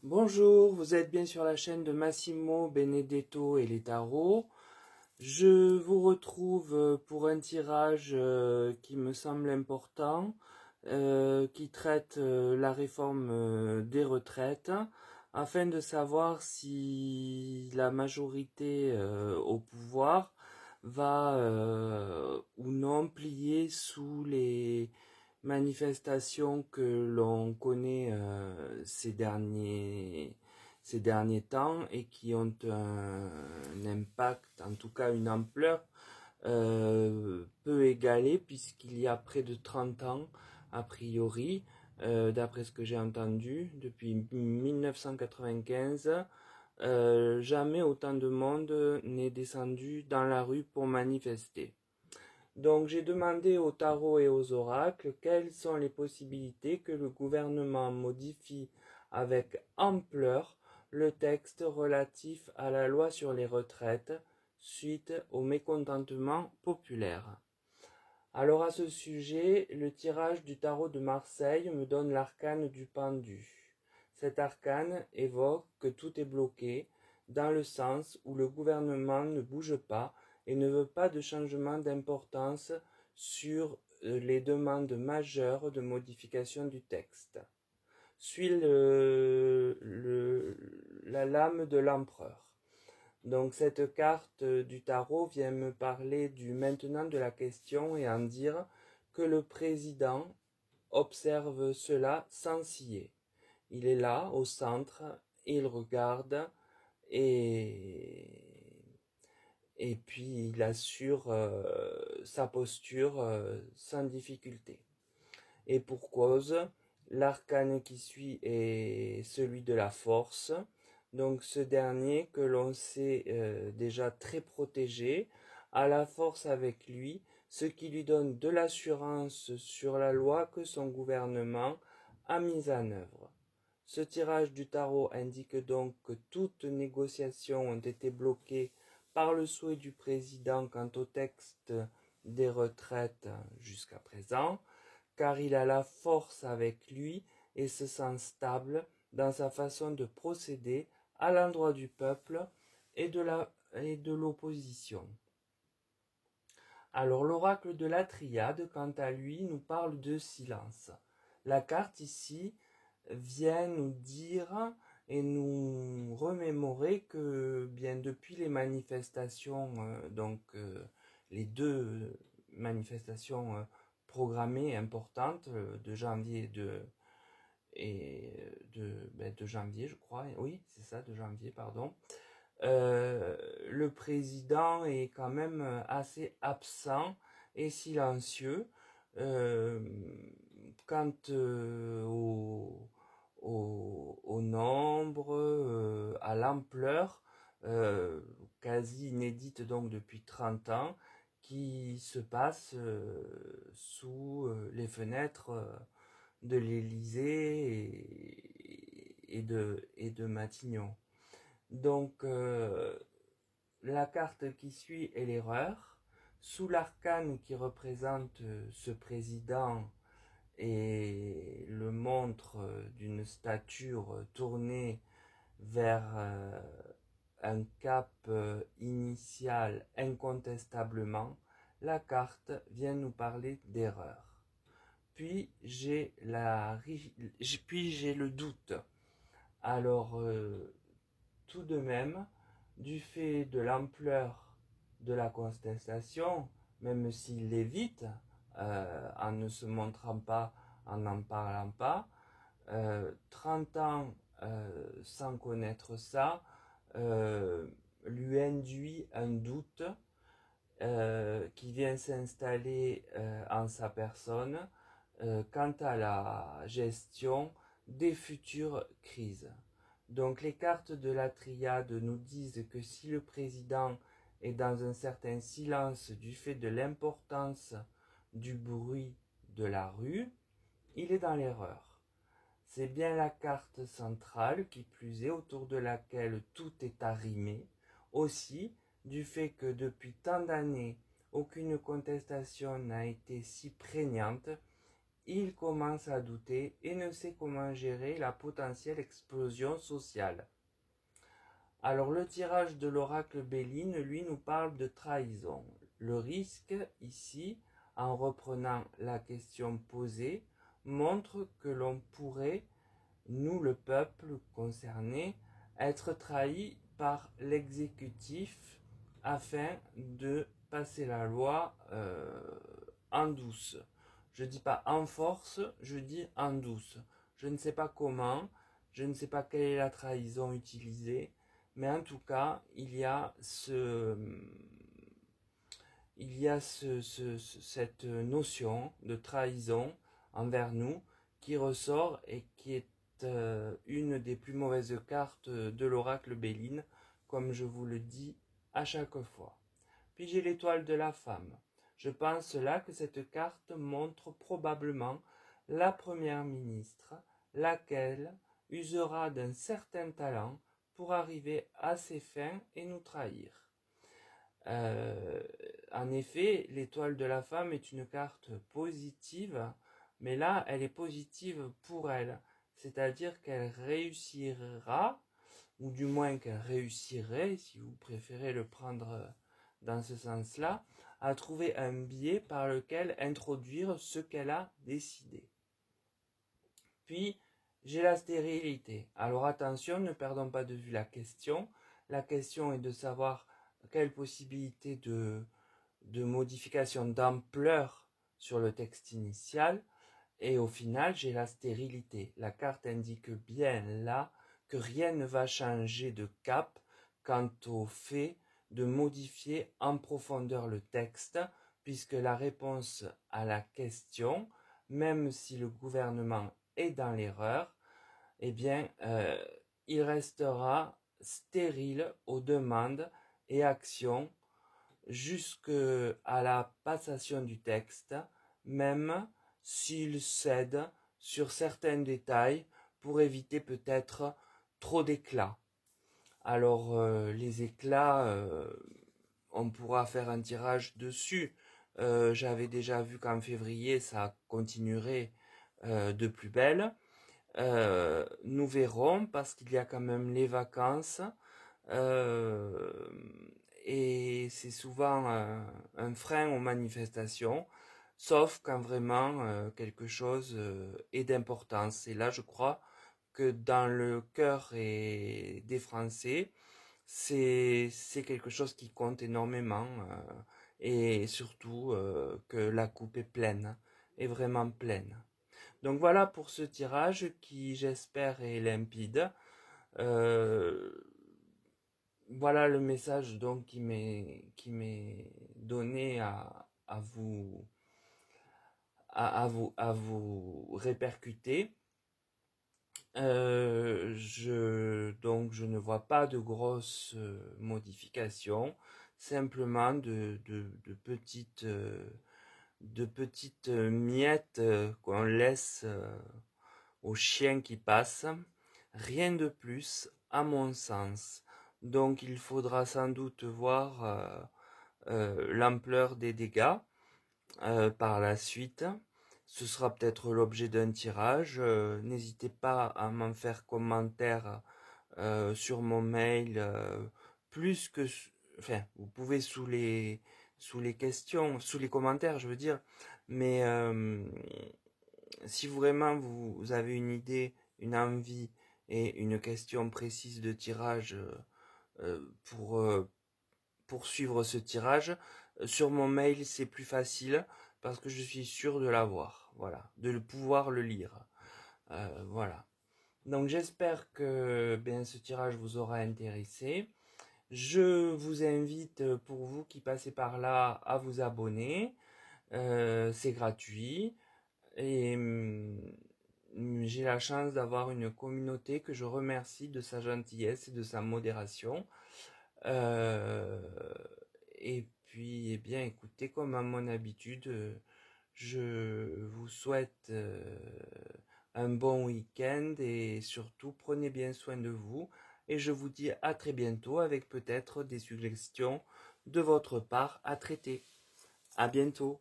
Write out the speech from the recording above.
Bonjour, vous êtes bien sur la chaîne de Massimo Benedetto et les tarots. Je vous retrouve pour un tirage qui me semble important, qui traite la réforme des retraites, afin de savoir si la majorité au pouvoir va ou non plier sous les manifestations que l'on connaît ces derniers temps et qui ont un impact, en tout cas une ampleur peu égalée, puisqu'il y a près de 30 ans, a priori, d'après ce que j'ai entendu, depuis 1995, jamais autant de monde n'est descendu dans la rue pour manifester. Donc j'ai demandé aux tarots et aux oracles quelles sont les possibilités que le gouvernement modifie avec ampleur le texte relatif à la loi sur les retraites suite au mécontentement populaire. Alors à ce sujet, le tirage du tarot de Marseille me donne l'arcane du pendu. Cet arcane évoque que tout est bloqué dans le sens où le gouvernement ne bouge pas et ne veut pas de changement d'importance sur les demandes majeures de modification du texte. Suit la lame de l'empereur. Donc cette carte du tarot vient me parler du maintenant de la question et en dire que le président observe cela sans scier. Il est là, au centre, il regarde et, et puis il assure sa posture sans difficulté. Et pour cause, l'arcane qui suit est celui de la force. Donc ce dernier que l'on sait déjà très protégé, a la force avec lui, ce qui lui donne de l'assurance sur la loi que son gouvernement a mise en œuvre. Ce tirage du tarot indique donc que toutes négociations ont été bloquées par le souhait du président quant au texte des retraites jusqu'à présent, car il a la force avec lui et se sent stable dans sa façon de procéder à l'endroit du peuple et de l'opposition. Alors l'oracle de la Triade, quant à lui, nous parle de silence. La carte ici vient nous dire et nous remémorer que bien depuis les manifestations, les deux manifestations programmées importantes de janvier de janvier, je crois, oui, c'est ça, de janvier, pardon. Le président est quand même assez absent et silencieux euh, quant au nombre, à l'ampleur, quasi inédite donc depuis 30 ans, qui se passe sous les fenêtres de l'Élysée et de Matignon. Donc la carte qui suit est l'erreur. Sous l'arcane qui représente ce président et le montre d'une stature tournée vers un cap initial incontestablement, la carte vient nous parler d'erreur. Puis j'ai le doute. Alors tout de même, du fait de l'ampleur de la contestation, même s'il l'évite, en ne se montrant pas, en n'en parlant pas, 30 ans sans connaître ça, lui induit un doute qui vient s'installer en sa personne quant à la gestion des futures crises. Donc les cartes de la triade nous disent que si le président est dans un certain silence du fait de l'importance du bruit de la rue, il est dans l'erreur. C'est bien la carte centrale, qui plus est, autour de laquelle tout est arrimé, aussi du fait que depuis tant d'années, aucune contestation n'a été si prégnante, il commence à douter et ne sait comment gérer la potentielle explosion sociale. Alors le tirage de l'oracle Béline, lui, nous parle de trahison. Le risque, ici, en reprenant la question posée, montre que l'on pourrait, nous le peuple concerné, être trahi par l'exécutif afin de passer la loi en douce. Je ne dis pas en force, je dis en douce. Je ne sais pas comment, je ne sais pas quelle est la trahison utilisée, mais en tout cas, il y a cette notion de trahison envers nous qui ressort et qui est une des plus mauvaises cartes de l'oracle Béline, comme je vous le dis à chaque fois. Puis j'ai l'étoile de la femme. Je pense là que cette carte montre probablement la première ministre, laquelle usera d'un certain talent pour arriver à ses fins et nous trahir. En effet, l'étoile de la femme est une carte positive, mais là, elle est positive pour elle. C'est-à-dire qu'elle réussira, ou du moins qu'elle réussirait, si vous préférez le prendre dans ce sens-là, à trouver un biais par lequel introduire ce qu'elle a décidé. Puis, j'ai la stérilité. Alors attention, ne perdons pas de vue la question. La question est de savoir quelle possibilité de modification d'ampleur sur le texte initial. Et au final, j'ai la stérilité. La carte indique bien là que rien ne va changer de cap quant au fait de modifier en profondeur le texte, puisque la réponse à la question, même si le gouvernement est dans l'erreur, eh bien, il restera stérile aux demandes et actions jusqu'à la passation du texte, même s'il cède sur certains détails pour éviter peut-être trop d'éclats. Alors les éclats, on pourra faire un tirage dessus. J'avais déjà vu qu'en février, ça continuerait de plus belle. Nous verrons parce qu'il y a quand même les vacances. Et c'est souvent un frein aux manifestations, sauf quand vraiment quelque chose est d'importance. Et là, je crois que dans le cœur des Français, c'est quelque chose qui compte énormément et surtout que la coupe est pleine, est vraiment pleine. Donc voilà pour ce tirage qui, j'espère, est limpide. Euh, voilà le message donc qui m'est donné à vous répercuter. Donc je ne vois pas de grosses modifications, simplement de petites miettes qu'on laisse aux chiens qui passent. Rien de plus, à mon sens. Donc il faudra sans doute voir l'ampleur des dégâts par la suite. Ce sera peut-être l'objet d'un tirage. N'hésitez pas à m'en faire commentaire sur mon mail. Plus que... Enfin, vous pouvez sous les questions, sous les commentaires, je veux dire. Mais si vraiment vous avez une idée, une envie et une question précise de tirage pour poursuivre ce tirage, sur mon mail c'est plus facile parce que je suis sûr de l'avoir, voilà, de pouvoir le lire. Voilà. Donc j'espère que ce tirage vous aura intéressé. Je vous invite, pour vous qui passez par là, à vous abonner. C'est gratuit. Et j'ai la chance d'avoir une communauté que je remercie de sa gentillesse et de sa modération. Et puis, eh bien, écoutez, comme à mon habitude, je vous souhaite un bon week-end et surtout prenez bien soin de vous. Et je vous dis à très bientôt avec peut-être des suggestions de votre part à traiter. À bientôt.